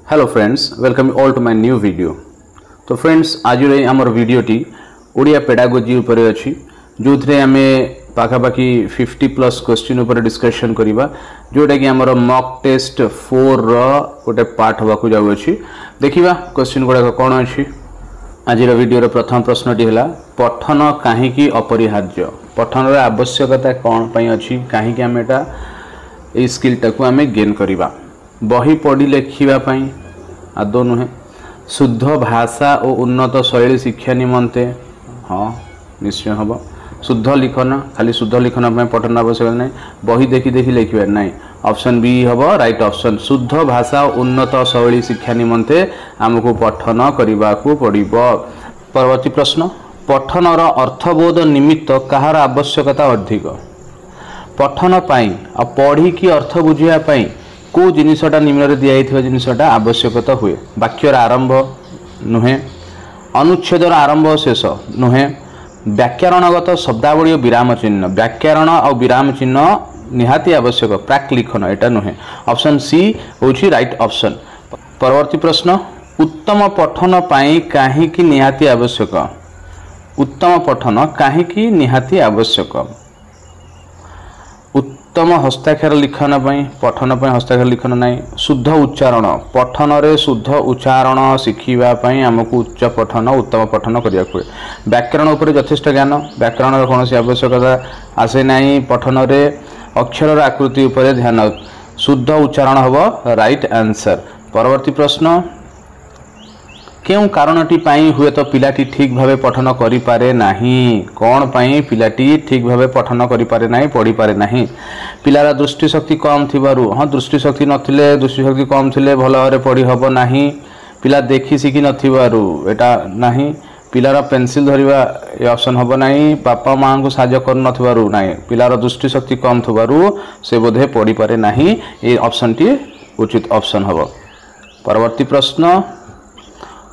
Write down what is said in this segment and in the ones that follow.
Hello friends, welcome all to my new video. तो friends, आज आमर वीडियोटी ओडिया पेडागोजी उपर अच्छी जो थे आम पाखापाखि 50+ क्वेश्चन उपर डिस्कशन करवा जोटा कि आमर मॉक टेस्ट 4 गोटे पार्ट होगा जाऊँगी। देखा क्वेश्चन गुड़ाक कौन अच्छी। आज वीडियो प्रथम प्रश्नटी है पठन कहीं अपरिहार्य, पठन आवश्यकता कौन पाई अच्छी, कहीं आम ये स्किलटा को आम गेन करवा। बही पढ़ी लेखापी आदौ नुहे, शुद्ध भाषा और उन्नत शैली शिक्षा निमंते हाँ निश्चय हम। शुद्ध लिखन, खाली शुद्ध लिखन पठन आवश्यकता नहीं, बही देखी देखी लिखे ना। ऑप्शन बी हम राइट ऑप्शन। शुद्ध भाषा और उन्नत शैली शिक्षा निमंते आमको पठन करने को पड़ो। परवर्ती प्रश्न, पठनर अर्थबोध निमित्त कहार आवश्यकता अधिक। पठन पाई आ पढ़ी की अर्थ बुझापी को जिनसटा निम्न दिखाई जिनसटा आवश्यकता हुए। वाक्यर आरंभ नुहे, अनुच्छेदर आरंभ शेष नुहे, व्याकरणगत शब्दावली और विराम चिन्ह, व्याकरण और विराम चिन्ह निहाती आवश्यक, प्राक लिखन एटा नुहे। ऑप्शन सी होची राइट ऑप्शन। परवर्ती प्रश्न, उत्तम पठन पाई काहे की निहाती आवश्यक। उत्तम पठन काहे की निहाती आवश्यक। उत्तम हस्ताक्षर लिखन पठन हस्ताक्षर लिखन नहीं। शुद्ध उच्चारण, पठन रे शुद्ध उच्चारण शिखापी आमको उच्च पठन उत्तम पठन करिया हुए। व्याकरण उपर यथेष्ट ज्ञान, व्याकरण कौन सी आवश्यकता आसे नहीं। पठन रे अक्षर आकृति उपर ध्यान, शुद्ध उच्चारण हम राइट आंसर। परवर्ती प्रश्न, क्यों कारणटी पाई हुए तो पिलाटी ठीक भावे पठन करि पारे नाही। कौन पाई पिलाटी ठीक भावे पठन करि पारे नाही, पढ़ी पारे नाही। पिलार दृष्टिशक्ति कम थिबारु, हाँ दृष्टिशक्ति नथिले, दृष्टिशक्ति कम थिले भल भावे पढ़ी हबो नाही। पिला देखि सिखि नथिबारु एटा नाही। पिलार पेंसिल धरिबा ए ऑप्शन हबो नाही। बापा मां को साहाय्य कर नथिबारु नाही। पिलार दृष्टिशक्ति कम थिबारु से बोधे पढ़ी पारे नाही। ए ऑप्शन टी उचित ऑप्शन हबो। परवर्ती प्रश्न,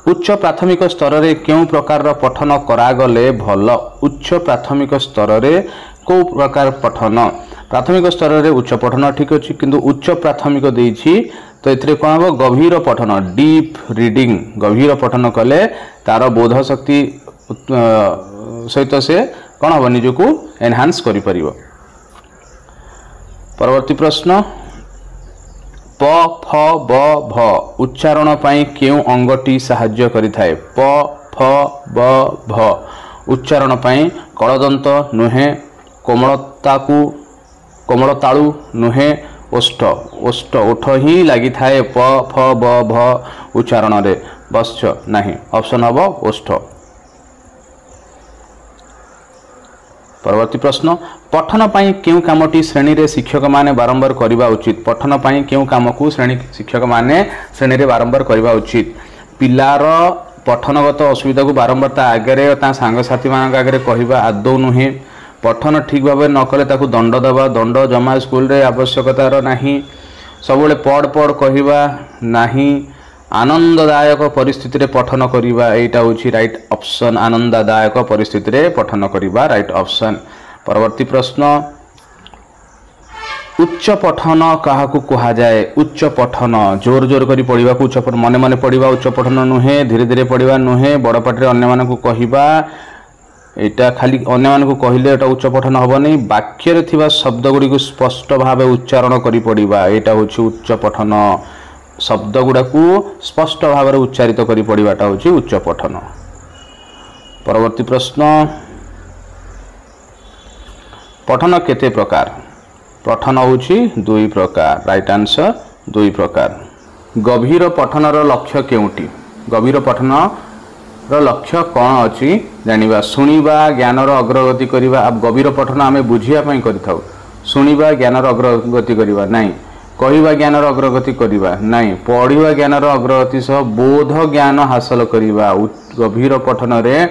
उच्च प्राथमिक स्तर रे क्यों प्रकार पठन करागले भल। उच्च प्राथमिक स्तर रे को प्रकार पठन, प्राथमिक स्तर रे उच्च पठन ठीक अच्छी, किंतु उच्च प्राथमिक देछि तो एथिरे कौन हम गभीर पठन, डीप रीडिंग, गभीर पठन कले तार बोध शक्ति सहित से कौन हम निजको एनहांस करि परिबो। परवर्ती प्रश्न, प फ ब भ उच्चारण पाई क्यों अंगटी साहाय्य करिथाए। प फ ब भ उच्चारण पाई कलदंत नुहे, कोमलतालु नुहे, ओष्ठ ओष्ठ ओठ ही लगी थाए प फ ब भ उच्चारण रे, बश्च नहीं। ऑप्शन हम ओष्ठ। परवर्ती प्रश्न, पठन पाई क्यों कामटी श्रेणी रे शिक्षक माने बारंबार करबा उचित। पठन पाई क्यों काम को श्रेणी शिक्षक माने श्रेणी रे बारंबार करबा उचित। पिलार पठनगत असुविधा को बारंबार ता आगे ता सांग साथी मान आगे कहबा आदौ नुहे। पठन ठीक भाव न कले ताकू दंड दबा, दंड जमा स्कूल रे आवश्यकतार नाही। सबले पढ़ पढ़ कहबा नाही। आनंददायक परिस्थिति रे पठन करिबा एटा होछि राइट ऑप्शन। आनंददायक परिस्थिति रे पठन करिबा राइट ऑप्शन। परवर्ती प्रश्न, उच्च पठन काहाकू कहा जाए। उच्च पठन जोर जोर करी पढ़िबा को उच्च पठन, मने मने पढ़िबा उच्च पठन नुहे, धीरे धीरे पढ़िबा नुहे, बड़ पाटरे अन्य मानकू कहिबा एटा खाली अन्य मानकू कहिले एटा उच्च पठन हबो नै। वाक्य रे थिबा शब्द गुडी को स्पष्ट भावे उच्चारण करी पढ़िबा एटा होछि उच्च पठन। शब्द गुड़ा को स्पष्ट भाव में उच्चारित करी पढ़ाटा हूँ उच्च पठन। परवर्ती प्रश्न, पठन केते प्रकार। पठन होछि दुई प्रकार, राइट आंसर दुई प्रकार। गभीर पठनर लक्ष्य केउटी। गभीर पठनर लक्ष्य कौन अच्छी जानिबा। शुणिबा, ज्ञानर अग्रगति करिबा। अब गभीर पठन आमे बुझिया पई करिथाउ। शुणिबा ज्ञानर अग्रगति करिबा नहीं, कहवा ज्ञानर अग्रगति करिबा नहीं, पढ़िबा ज्ञानर अग्रगति सह बोध ज्ञान हासिल करिबा। गभीर पठन रे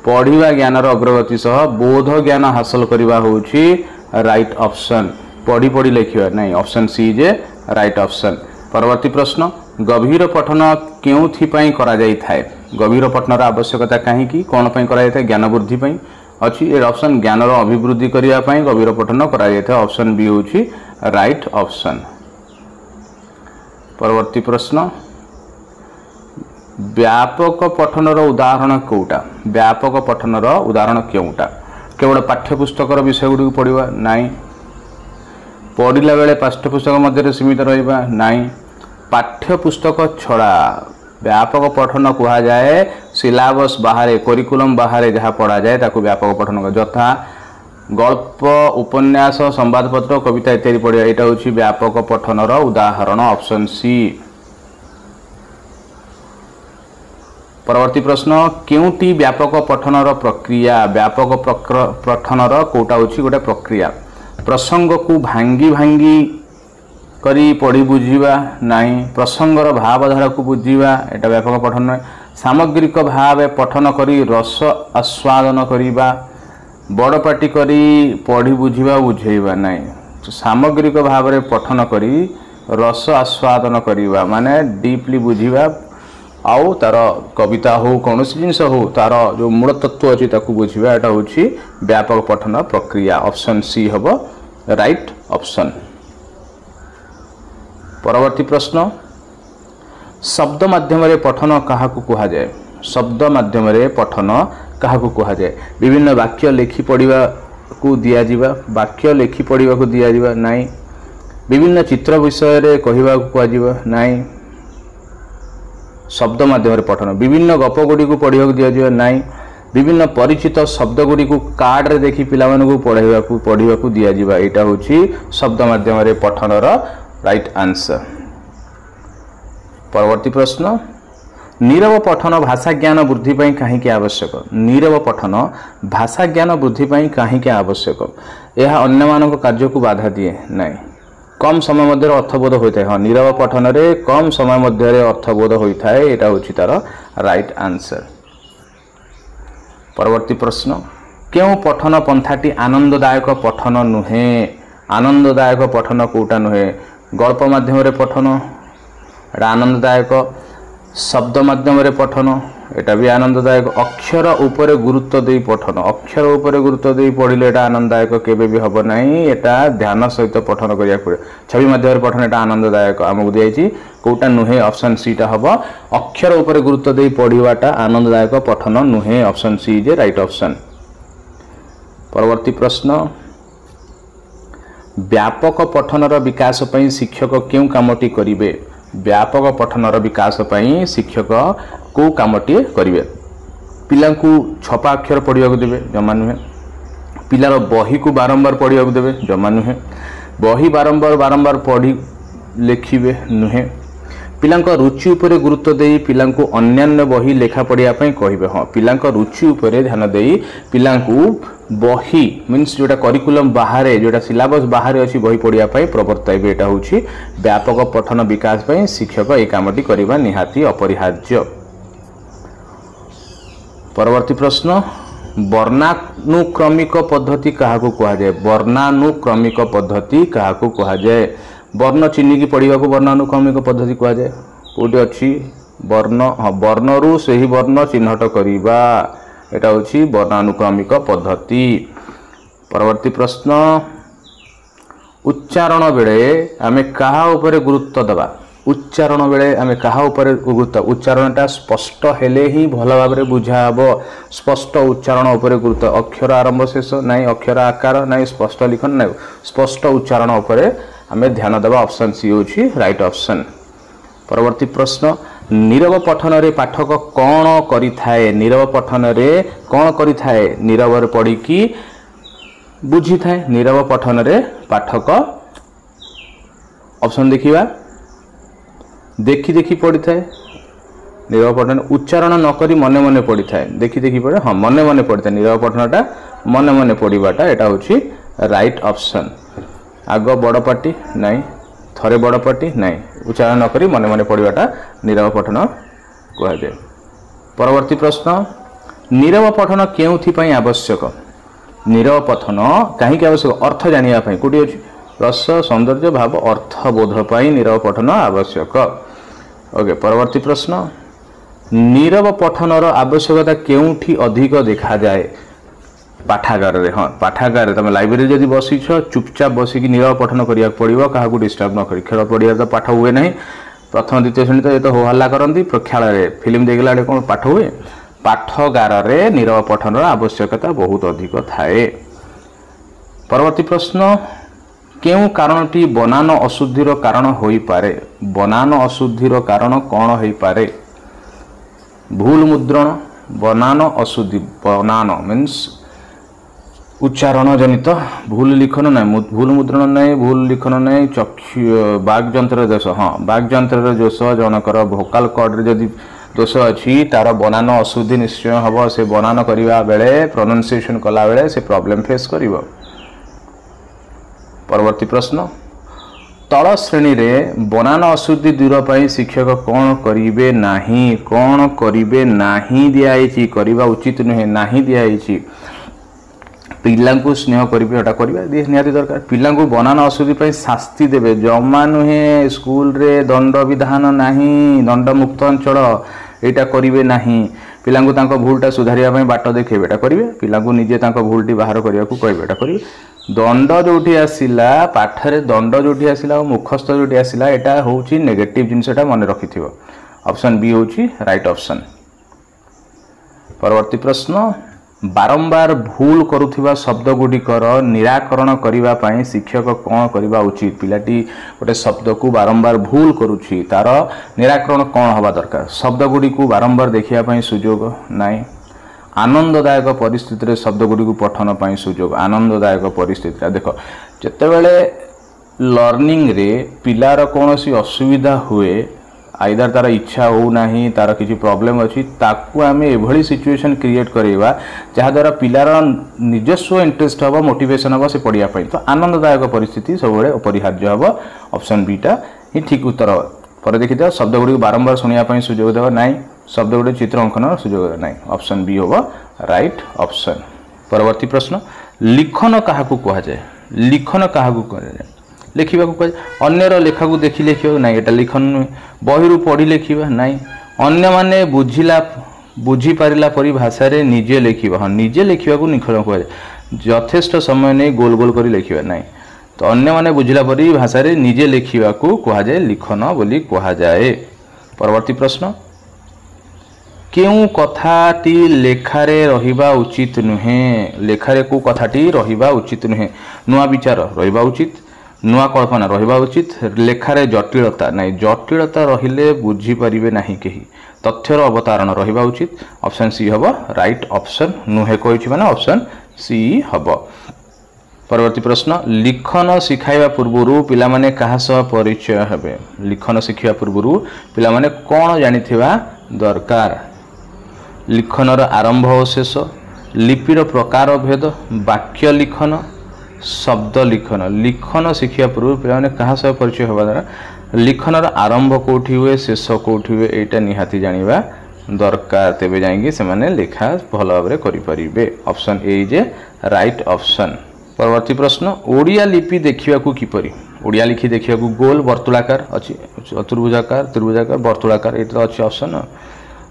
पढ़िबा ज्ञानर अग्रगति सह बोध ज्ञान हासिल करिबा होछि राइट ऑप्शन। पढ़ी पढ़ी लिखिबा नहीं, ऑप्शन सी जे राइट ऑप्शन। परवर्ती प्रश्न, गभीर पठन केउथि पई करा जाई थाए। गभीर पठनर आवश्यकता काहे की कोन पई करा जाई थाए। ज्ञान वृद्धि पई अछि ए ऑप्शन। ज्ञानर अभिवृद्धि करिया पई गभीर पठन करा जाई थाए, ऑप्शन बी होछि राइट ऑप्शन। परवर्ती प्रश्न, व्यापक पठनर उदाहरण कोटा व्यापक पठनर उदाहरण केउटा केवल पाठ्यपुस्तकर विषय गुडी पढ़िबा नाई पढ़िला बेले पाठ्यपुस्तक मध्य सीमित रहिबा नाई पाठ्यपुस्तक छड़ा व्यापक पठन कहा जाए सिलेबस बाहर करिकुलम बाहर जहाँ पढ़ा जाए ताकू व्यापक पठन यथा गल्प उपन्यास संवादपत्र कविता इत्यादि पढ़िया यहाँ हूँ व्यापक पठनर उदाहरण ऑप्शन सी। परवर्ती प्रश्न केउटी व्यापक पठनर प्रक्रिया व्यापक पठनर कोटा हूँ गोटे प्रक्रिया प्रसंग को भांगी भांगी करी पढ़ी बुझीबा नहीं प्रसंगर भावधारा को बुझीबा एटा व्यापक पठन सामग्रिक भाव पठन करी रस आस्वादन करिबा बड़ पाटी करी पढ़ी बुझीबा बुझेबा नहीं सामग्रिक भाव में पठन करी रस आस्वादन करिबा माने डीपली बुझीबा आउ तार कविता हो कौन जिनस हो तार जो मूल तत्व अच्छी ताकू बुझीबा एटा होछि व्यापक पठन प्रक्रिया ऑप्शन सी हबो राइट ऑप्शन। परवर्ती प्रश्न शब्द माध्यम पठन क्या कहा जाए शब्द माध्यम पठन क्या कहा जाए विभिन्न वाक्य लिखि पढ़ा को दिया जिबा वाक्य लिखि पढ़ा को दिया जिबा नाई विभिन्न चित्र विषय रे कहवा को कह नाई शब्द माध्यम पठन विभिन्न गप गुड़ी को पढ़ा दिया जिबा नाई विभिन्न परिचित शब्द गुड़ी को कार्ड रे देखि पिला मानकु पढ़ा को दिया जिबा एटा होछि शब्द माध्यम पठनर राइट आंसर। परवर्ती प्रश्न नीरव पठन भाषा ज्ञान वृद्धि पाई कहीं आवश्यक नीरव पठन भाषा ज्ञान वृद्धि पाई कहीं आवश्यक यह अन्य मानक कार्य को बाधा दिए नहीं कम समय मध्य अर्थबोध होता है हाँ नीरव पठन रे कम समय मध्य अर्थबोध होता है यहाँ हूँ तार राइट आंसर। परवर्ती प्रश्न क्यों पठन पंथाटी आनंददायक पठन नुहे आनंददायक पठन कोटा नुहे गल्प माध्यम पठन एटा आनंददायक शब्द माध्यम पठन एटा भी आनंददायक अक्षर उपरे गुरुत्व दे पठन अक्षर उपरे गुरुत्व दे पढ़ले एटा आनंददायक केबे भी हबो नहीं एटा ध्यान सहित पठन करिया पड़े छवि माध्यम पठन एटा आनंददायक आमको दियाई कोटा नुहे ऑप्शन सी टा हबो अक्षर उपरे गुरुत्व दे पढ़िवाटा आनंददायक पठन नुहे option C is right option. परवर्ती प्रश्न व्यापक पठनर विकास पई शिक्षक क्यों कामटी करिवे व्यापक पठनर विकास पई शिक्षक को कामटी करिवे पिला को छपा अक्षर पढ़ा को देवे जमा नुहे पिलार बही को बारंबार पढ़ा को देवे जमा नुहे बही बारंबार पढ़ी लिखिबे नुहे पिला रुचि उपरे गुरुत्व दे पिला अन्यान्य बही लेखा पढ़िया कहे हाँ पिला रुचि उपरे ध्यान दे पिला बही मीन्स जोटा करिकुलम बाहर जोटा सिलेबस बाहर अच्छी बही पढ़िया प्रवर्ताइबे एटा होछि व्यापक पठन विकास पई शिक्षक ए कामटी करिबा निहाती अपरिहार्य। परवर्ती प्रश्न वर्णानुक्रमिक पद्धति क्या कहा जाए वर्णानुक्रमिक पद्धति क्या कहा जाए वर्ण चिन्ह की पढ़ा को वर्णानुक्रमिक पद्धति कहा जाए कौटी अच्छी वर्ण हाँ वर्ण रु से ही वर्ण चिन्हट करवा एटा होछि वर्णानुक्रमिक पद्धति। परवर्ती प्रश्न उच्चारण बेले आमे कहा उपरे गुरुत्व दबा उच्चारण बेले आमे कहा उपरे गुरुत्व उच्चारणटा स्पष्ट हेले ही भल भाव में बुझा हबो स्पष्ट उच्चारण उपरे गुरुत्व अक्षर आरंभ शेष नाई अक्षर आकार नाई स्पष्ट लिखन नाई स्पष्ट उच्चारण उपरे आमे ध्यान देवा ऑप्शन सी होछि राइट ऑप्शन। परवर्ती प्रश्न नीरव पठन रे पाठक कौन करि थाए नीरव पठन रे कौन करि थाए नीरव रे पढ़ी की बुझी थाए नीरव पठन रे पाठक ऑप्शन देखिबा देखी देखी पढ़ी थाए नीरव पठन उच्चारण न करी मने मने पढ़ी थाए देखी देखी पढ़े हाँ मने मने पढ़ी थाए नीरव पठनटा मने मने पढ़ीबाटा एटा होछि राइट ऑप्शन। आग बड़ पाटी नहीं थरे बड़ पाटी नहीं उच्चारण न करी मने मने पढ़ाटा नीरव पठन कहा जाए। परवर्ती प्रश्न नीरव पठन क्यों आवश्यक नीरव पठन कहीं आवश्यक अर्थ जानिया कौटी अच्छी रस सौंदर्य भाव अर्थ बोध पाई नीरव पठन आवश्यक। ओके परवर्ती प्रश्न नीरव पठनर आवश्यकता क्योंठी अधिक देखा जाए पाठागार रे हाँ पाठागार तुम लाइब्रेरी जब बसीछ चुपचाप बसिकी नीरव पठन करिया पड़िबो काहाकू डिस्टर्ब न करी खेल पड़िया तो पाठ हुए नहीं प्रथम द्वितीय श्रेणी तो ये तो हो हल्ला करती प्रेक्षालय फिल्म देखला कौन पाठ हुए पाठगार रे नीरव पठन आवश्यकता बहुत अधिक थाए। परवर्ती प्रश्न केउ कारणटी बनान अशुद्धिर कारण होई पारे बनान अशुद्धिर कारण कौन होई पारे भूल मुद्रण बनान अशुद्धि बनान मीन्स उच्चारण जनित भूल लिखन ना भूल मुद्रण ना भूल लिखन ना चक्षु बागजंत्र दोष हाँ बागजंत्र दोष जनकर भोकाल कॉर्ड रे जदि दोष अच्छी तार बनान अशुद्धि निश्चय हम से बनान करने बेले प्रोनाउंसिएशन कला बेले से प्रॉब्लम फेस करिवो। परवर्ती प्रश्न तल श्रेणी रे बनान अशुद्धि दूर पाई शिक्षक कौन करिवे नाही दियाई करवा उचित नुहे नाही दियाई पिला स्नेह करेंगे एटा करेंगे निहाती दरकार पिला बनान अशुद्धि पाई शास्ति देवे जमा नुहे स्कूल रे दंड विधान नाही दंड मुक्त अंचल एटा करेंगे नाही पिला भूलटा सुधारिया बाट देखेबे एटा करेंगे पिला निजे भूलटी बाहर करने को कहे एटा करेंगे दंड जो आसला पाठरे दंड जो आसला मुखस्थ जो आसला यहाँ हूँ नेगेटिव जिनसा मन रखि ऑप्शन बी हूँ राइट ऑप्शन। परवर्ती प्रश्न बारंबार भूल करुथिबा शब्द गुड़िकर निराकरण करने शिक्षक कौन करवा उचित पिलाटी गोटे शब्द को बारंबार भूल करुछि तार निराकरण कौन हवा दरकार शब्द गुड़ी को बारंबार देखिया सुजोग नाई आनंददायक परिस्थिति रे शब्द गुड़ी को पठन पाई सुजोग आनंददायक परिस्थिति देख जितेबले लर्निंग रे पिलार कौन सी असुविधा हुए आइदर तार इच्छा हो नाही तार किसी प्रॉब्लम अच्छी ताकू आम एभली सिचुएशन क्रिएट करवा जहाद्वारा पिलार निजस्व इंटरेस्ट हम मोटिवेशन हम से पढ़िया तो आनंददायक परिस्थिति सब अपरिहार्य हम ऑप्शन बीटा ही ठीक उत्तर पर देखिए शब्द गुड़ी बारंबार शुणापी सुजोग देव ना शब्द गुड़ी चित्र अंकन सुजोग ना ऑप्शन बी हम राइट ऑप्शन। परवर्ती प्रश्न लिखन क्या कहुए लिखन क्या कहुए लिखा कह अन्यर लेखा को देखी लिखा ना यहाँ लिखन नुहे बही पढ़ी लिखा ना अन्य माने बुझिला बुझी पारिला परी भाषा रे निजे लिखा हाँ निजे लिखा को लिखन कहुए यथेष्ट समय नहीं गोल गोल कर लिखा ना तो अन्य माने बुझिला परी भाषा रे निजे लिखा को कहुए लिखन बोली कहुए। परवर्ती प्रश्न केउ कथाटी लेखारे रहिबा उचित नुहे लेखारे को कथाटी रहिबा उचित नुहे नुआ विचार रहिबा उचित नुआ कल्पना रहिबा उचित लेखारे जटिलता नहीं जटिलता रहिले बुझी परिबे नहीं केही तथ्यर अवतारण रहिबा उचित ऑप्शन सी हबो राइट ऑप्शन नुहे कहिछि माने ऑप्शन सी हबो। परवर्ती प्रश्न लिखन शिखाइबा पूर्वरु पिला माने काहा सह परिचय हेबे लिखन शिखिबा पूर्वरु पिला माने कोन जानिथिबा दरकार लिखनर आरंभ और शेष लिपिर प्रकार भेद वाक्य लिखन शब्द लिखन लिखन शिखिया पूर्व पे क्या सह परिचय होगा द्वारा लिखनर आरंभ कौटी हुए शेष कौटी हुए यहाँ निहाती जानिबा दरकार तेबे जाएंगे से माने लेखा भल भाव करें option A is right option. परवर्ती प्रश्न ओडिया लिपि देखा किपरि ओडिया लिखि देखा गोल वर्तुलाकार अच्छी चतुर्भुजाकार त्रिभुजाकार वर्तुलाकार ये अच्छी ऑप्शन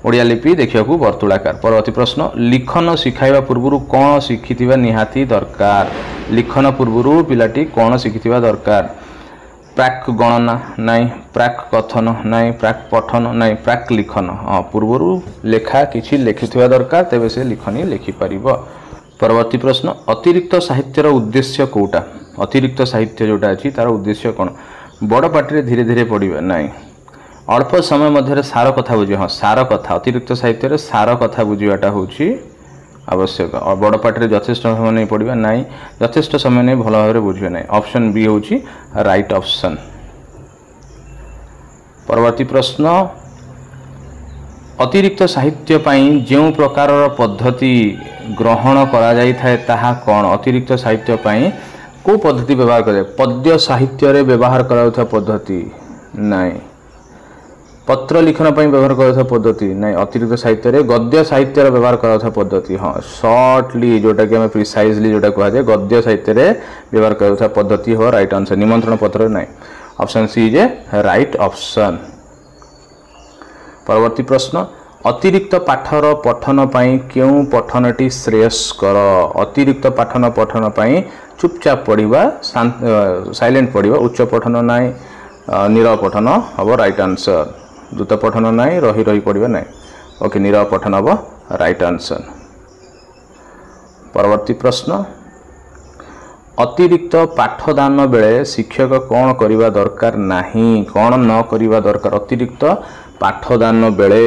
ओडिया लिपि देखा वर्तुलाकार। परवर्ती प्रश्न लिखन शिखाइबा पूर्व कौन शिखिथिबा निहाती दरकार लिखन पूर्व पिलाटी कौन शिखिथिबा दरकार प्राक गणना नाई प्राक कथन नाई प्राक पठन नाई प्राक लिखन हाँ पूर्व लेखा किछि लिखिथिबा दरकार तेबे से लिखनी लिखि परिबो। परवर्ती प्रश्न अतिरिक्त साहित्यर उद्देश्य कोटा अतिरिक्त साहित्य जोटा अछि तार उद्देश्य कौन बड़ पार्टी धीरे धीरे पढ़िबा नाई अल्प समय मध्य सार कथा बुझे हाँ सार कथा अतिरिक्त साहित्य सार कथा बुझाटा हूँ आवश्यक और बड़ पार्टी यथेष्ट समय नहीं पढ़ा ना यथेष्ट समय नहीं भल भाव बुझे ना ऑप्शन बी हूँ राइट ऑप्शन। परवर्ती प्रश्न अतिरिक्त साहित्य पाई जो प्रकार पद्धति ग्रहण करा जाई थाए ताहा कौन अतिरिक्त साहित्य पाई को पद्धति व्यवहार करे पद्य साहित्य रे व्यवहार करा पद्धति नाई पत्र लिखन पर व्यवहार करा पद्धति नहीं अतिरिक्त साहित्य रे गद्य साहित्य व्यवहार करा पद्धति हाँ सर्टली जोटा कि प्रिसाइजली जोटा कहुए गद्य साहित्य रे व्यवहार करा पद्धति हो राइट आंसर निमंत्रण पत्र नहीं option C is right option. परवर्ती प्रश्न अतिरिक्त पाठर पठन पाई क्यों पठनटी श्रेयस्कर अतिरिक्त पठन पाई चुपचाप पढ़ा साइलेंट पढ़ा उच्च पठन नाई नीरव पठन हम राइट आंसर द्रुत पठन ना रही रही पड़े ना ओके नीरव पठन हम राइट आंसर। परवर्ती प्रश्न अतिरिक्त पाठदान बेले शिक्षक कौन करने दरकार नहीं कौन न करने दरकार अतिरिक्त पाठदान बेले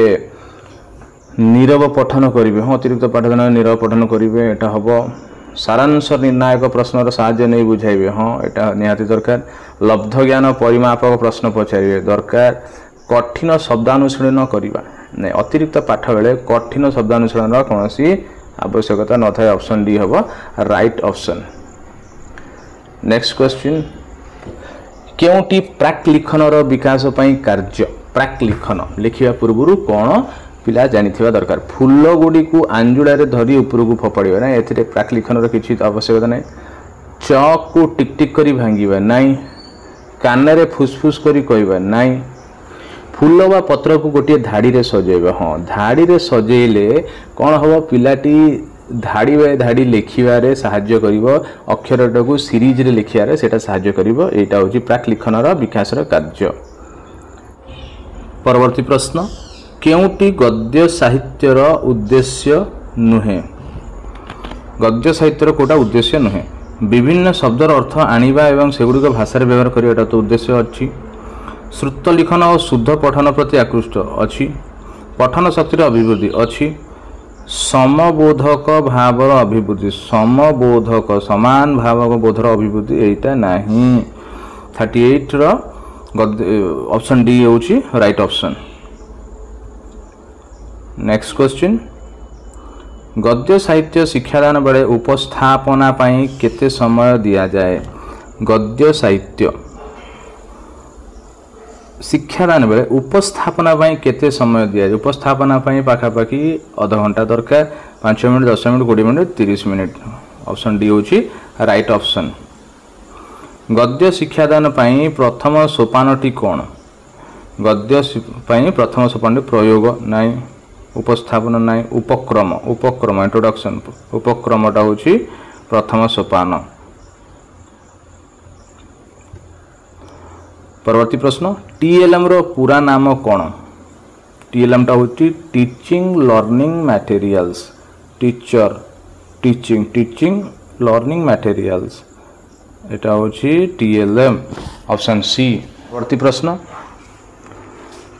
नीरव पठन करेंगे हाँ अतिरिक्त पाठदान नीरव पठन करेंगे यहाँ हम सारांश निर्णायक प्रश्न साहाय्य नहीं बुझाइबे हाँ यहाँ निहाती दरकार लब्ध ज्ञान परिमापक प्रश्न पचारे दरकार कठिन शब्दानुशीलन करवा नहीं अतिरिक्त पाठ बेले कठिन शब्दानुशीलन कौन सी आवश्यकता न था ऑप्शन डी हम राइट ऑप्शन। नेक्स्ट क्वेश्चन केउटी प्राक लिखन विकास कार्य प्राक लिखन लिखा पूर्व कौन पिला जानी दरकार फूल गुड़ी को आंजुड़ा धरी उपरकू फोपाड़ा ना ए प्राक लिखन किसी आवश्यकता ना चक को टिक टिक कर भांगा ना कान फुसफुस कर कहवा ना फूल बा पत्र को गोटे धाड़ी रे सजेबा हाँ धाड़ी रे सजेले कौन हम पिलाटी धाड़ी बाय धाड़ी लिखारे साहाय्य करिवो अक्षरटा को सीरीज रे लिखारे सेटा साहाय्य करिवो एटा होची प्राक लिखनर विकासर कार्य। परवर्ती प्रश्न केउटी गद्य साहित्यर उद्देश्य नुहे गद्य साहित्यर कोटा उद्देश्य नुहे विभिन्न शब्दर अर्थ आनिबा एवं सेगुड़िक भाषा व्यवहार करिवाटा तो उद्देश्य अछि श्रुत लिखन और शुद्ध पठन प्रति आकृष्ट अच्छी पठन शक्तिर अभिवृद्धि अच्छी समबोधक भावर अभिवृद्धि समबोधक समान भावक बोधर अभिवृद्धि एटा नहीं 38 ऑप्शन डी होची राइट ऑप्शन। नेक्स्ट क्वेश्चन गद्य साहित्य शिक्षादान बेले उपस्थापना पाई केते समय दिया जाए गद्य साहित्य शिक्षादान बेले उपस्थापना केते समय दिया जाए उपस्थापना पाखापाखि आधा घंटा दरकार 5 minute 10 minute 20 minute 30 minute option D होची राइट ऑप्शन। गद्य शिक्षादान प्रथम सोपानटी कौन गद्य प्रथम सोपान प्रयोग नाई उपस्थापना नाई उपक्रम उपक्रम इंट्रोडक्शन उपक्रमटा होची प्रथम सोपान। परवर्ती प्रश्न टीएलएम रो पूरा नाम कौन टीएलएम टा होची teaching learning materials teacher teaching teaching learning materials एटा होची टीएलएम ऑप्शन सी। परवर्ती प्रश्न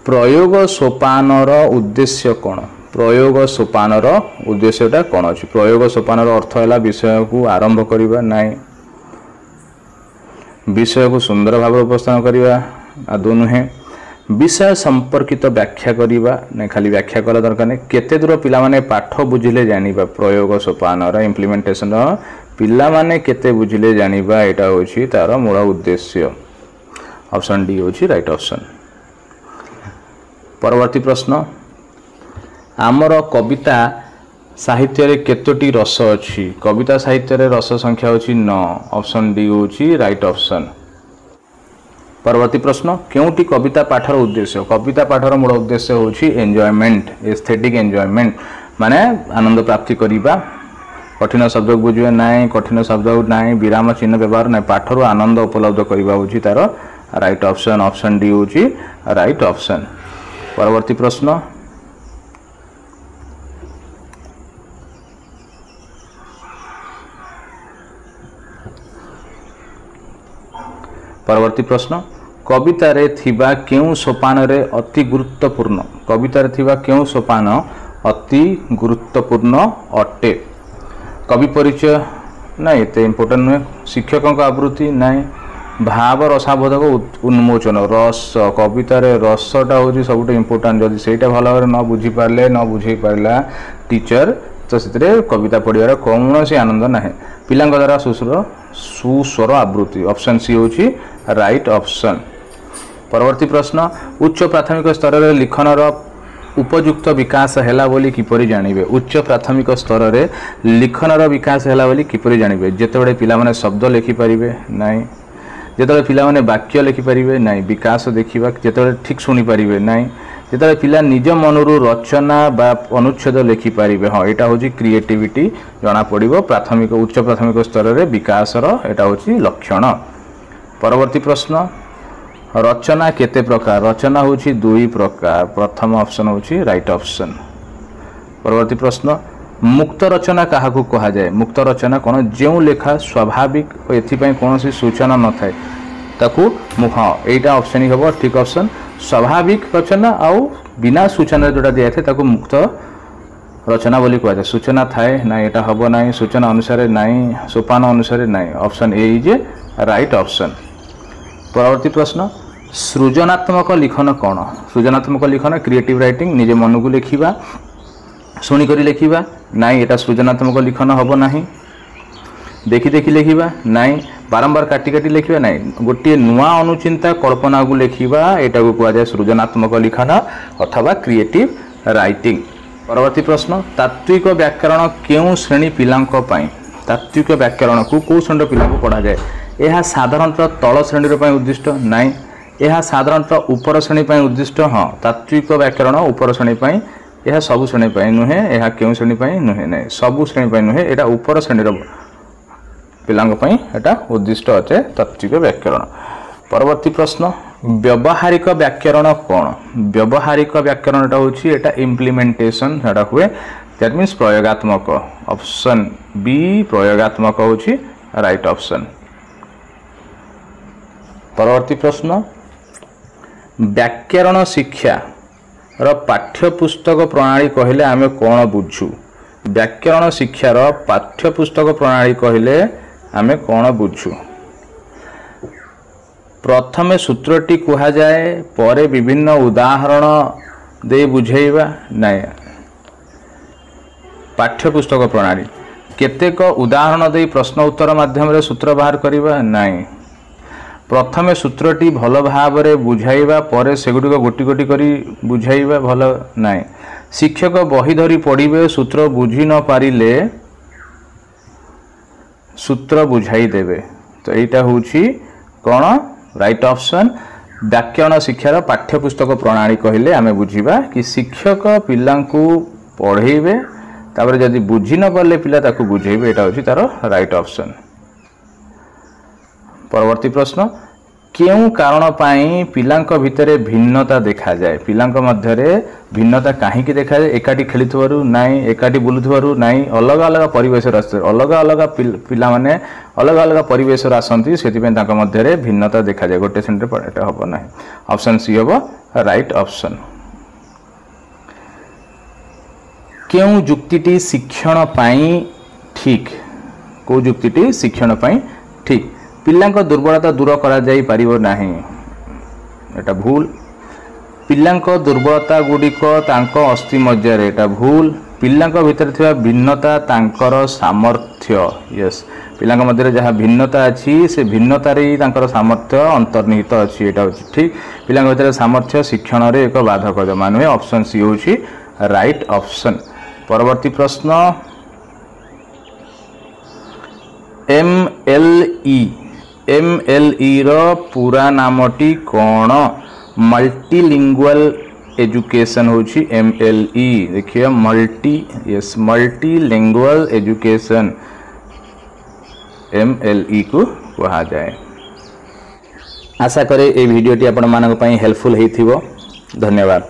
प्रयोग सोपानर उद्देश्य कौन प्रयोग सोपानर उद्देश्यटा कौन अछि प्रयोग सोपानर अर्थ है विषय को आरंभ करबा नाई विषय को सुंदर भाव उपस्थान करवा आदौ नुहे विषय संपर्कित व्याख्या करवा नहीं खाली व्याख्या कला दरकार नहीं केते दूर पिला माने पाठ बुझिले जानिबा प्रयोग सोपान इम्प्लीमेंटेशन पिला माने केते बुझिले जानिबा एटा होची तार मूल उद्देश्य ऑप्शन डी होची राइट ऑप्शन। परवर्ती प्रश्न आमर कविता साहित्य रे केतोटी रस अछि कविता साहित्य रे रस संख्या होची 9 ऑप्शन डी होची राइट ऑप्शन। परवर्ती प्रश्न केउटी कविता पाठर उद्देश्य कविता पाठर मूल उद्देश्य होची एन्जॉयमेंट एस्थेटिक एन्जॉयमेंट माने आनंद प्राप्ति करिबा कठिन शब्द बुझिबे नाई कठिन शब्द नाई विराम चिन्ह व्यवहार नाई पाठर आनंद उपलब्ध करिबा होची तार राइट ऑप्शन ऑप्शन डी होची राइट ऑप्शन। परवर्ती प्रश्न परवर्ती प्रश्न कविता रे थिबा केउ सोपान रे अति गुरुत्वपूर्ण कविता रे थिबा केउ सोपान अति गुरुत्वपूर्ण अटे कवि परिचय ना एते इम्पोर्टेंट नुहे शिक्षकों का आवृत्ति नाई भाव रसाबोधक उन्मोचन रस कविता रे रसटा होची सबुठ इम्पोर्टेंट जदि सेटा भल भाव न बुझी पारले न बुझे पारला टीचर तो से कविता पढ़ियार कौन सी आनंद ना पिला द्वारा सुस्वर आवृत्ति ऑप्शन सी होची राइट ऑप्शन। परवर्ती प्रश्न उच्च प्राथमिक स्तर रे लिखनर उपयुक्त विकास हैला बोली किपरि जानिबे उच्च प्राथमिक स्तर रे लिखनर विकास हैला बोली किपरि जानिबे जेतेबेले पिला माने शब्द लिखि परिबे नाही जेतेबेले पिला माने वाक्य लिखि परिबे नाही विकास देखिबा जेतेबेले ठीक सुनि परिबे नाही जेतेबेले पिला निज मनरु रचना बा अनुच्छेद लिखि परिबे हाँ एटा होची क्रिएटिविटी जना पड़िबो प्राथमिक उच्च प्राथमिक स्तर रे विकासर एटा होची लक्षण। परवर्ती प्रश्न रचना केते प्रकार रचना होची दुई प्रकार प्रथम ऑप्शन होची राइट ऑप्शन। परवर्ती प्रश्न मुक्त रचना क्या कहा जाए मुक्त रचना कौन जो लेखा स्वाभाविक एथि कौन सूचना न थाए ताकू हाँ यहाँ ऑप्शन ही हम ठीक ऑप्शन स्वाभाविक रचना आउ बिना सूचना जोटा दिया था ताकू मुक्त रचना बोली कह जाए सूचना थाए ना यहाँ हम ना सूचना अनुसार ना सोपान अनुसार ना option A is right option. परवर्ती प्रश्न सृजनात्मक लिखन कौन सृजनात्मक लिखन क्रिएटिव राइटिंग निजे मन को लिखा शुणिक लिखा ना यहाँ सृजनात्मक लिखन हम ना देखी देखी लिखा ना बारंबार काटी काटी लिखा ना गोटे नुआ अनुचिंता कल्पना को लिखा यहाँ को कह जाए सृजनात्मक लिखन अथवा क्रिएटिव राइटिंग। परवर्ती प्रश्न तात्विक व्याकरण क्यों श्रेणी पिला तात्विक व्याकरण को कौ श्रेणी पिला पढ़ा जाए यह साधारणतः तल श्रेणी उद्दिष्ट ना यह साधारणतः उपर श्रेणी उद्दिष्ट हाँ तात्विक व्याकरण उपर श्रेणी यह सबु श्रेणी नुहे यह क्यों श्रेणी नुहे ना सबु श्रेणी नुहे यहाँ उपर श्रेणी पिलांपाई एटा उद्दिष्ट अच्छे तात्विक व्याकरण। परवर्ती प्रश्न व्यवहारिक व्याकरण कौन व्यवहारिक व्याकरण होची एटा इम्प्लीमेंटेशन एटा हुए दैट मीन्स प्रयोगात्मक ऑप्शन बी प्रयोगात्मक होची राइट ऑप्शन। परवर्ती प्रश्न व्याकरण शिक्षा रो पाठ्यपुस्तक प्रणाली कहले आमे कौन बुझू व्याकरण शिक्षार पाठ्यपुस्तक प्रणाली कहले आमे कौन बुझू प्रथमे सूत्रटी कहा जाए पर विभिन्न उदाहरण दे बुझेइबा ना पाठ्यपुस्तक प्रणाली केतेक उदाहरण दे प्रश्न उत्तर माध्यम रे सूत्र बाहर करिबा ना प्रथमे सूत्रटी भल भाव रे बुझाइबा पर सेगुड़िक गोटी गोटी करी बुझाइबा भल ना शिक्षक बही धरी पढ़िबे सूत्र बुझी न पारिले सूत्र बुझाई देबे तो यहाँ होची कौन राइट ऑप्शन व्याकरण शिक्षार पाठ्यपुस्तक प्रणाली कहले आमे बुझीबा कि शिक्षक पिलांकु पढ़ेबे तापर जदि बुझी न पारले पिला ताकु बुझेबे एटा होची तार राइट ऑप्शन। परवर्ती प्रश्न क्यों कारण पाई पिलांक भितरे भिन्नता देखा जाए पिलांक मध्यरे भिन्नता कहीं देखा जाए एकाठी खेलुथबारु नाई एकाठी बुलुथबारु नाई अलग अलग परिवेश अलग अलग पिला माने अलग अलग परिवेश आसती से मध्यरे भिन्नता देखा जाए गोटे सेंटर एटा हम ना ऑप्शन सी हम राइट ऑप्शन। क्यों जुक्तिटी शिक्षण पाई ठीक को जुक्तिटी शिक्षण पाई ठीक पिलांक दुर्बलता दूर करा जाई पारिबो नाही एटा भूल पिलांक दुर्बलता गुडिक तांको अस्थि मज्जारे एटा भूल पिलांक भितर थिबा भिन्नता तांकर सामर्थ्य यस पिलांक मध्यरे जहाँ भिन्नता अछि से भिन्नता रे तांकर सामर्थ्य अंतर्निहित अछि एटा होछि ठीक पिलांक भितर सामर्थ्य शिक्षण रे एक बाधक जमा नुहे ऑप्शन सी होछि राइट ऑप्शन। परवर्ती प्रश्न MLE रो पूरा नामटी कौन मल्टीलिंगुअल एजुकेशन होची MLE देखिए मल्टीलिंगुअल एजुकेशन MLE को कहा जाए। आशा करे ए वीडियोटी आपण मानक पई हेल्पफुल हेथिबो धन्यवाद।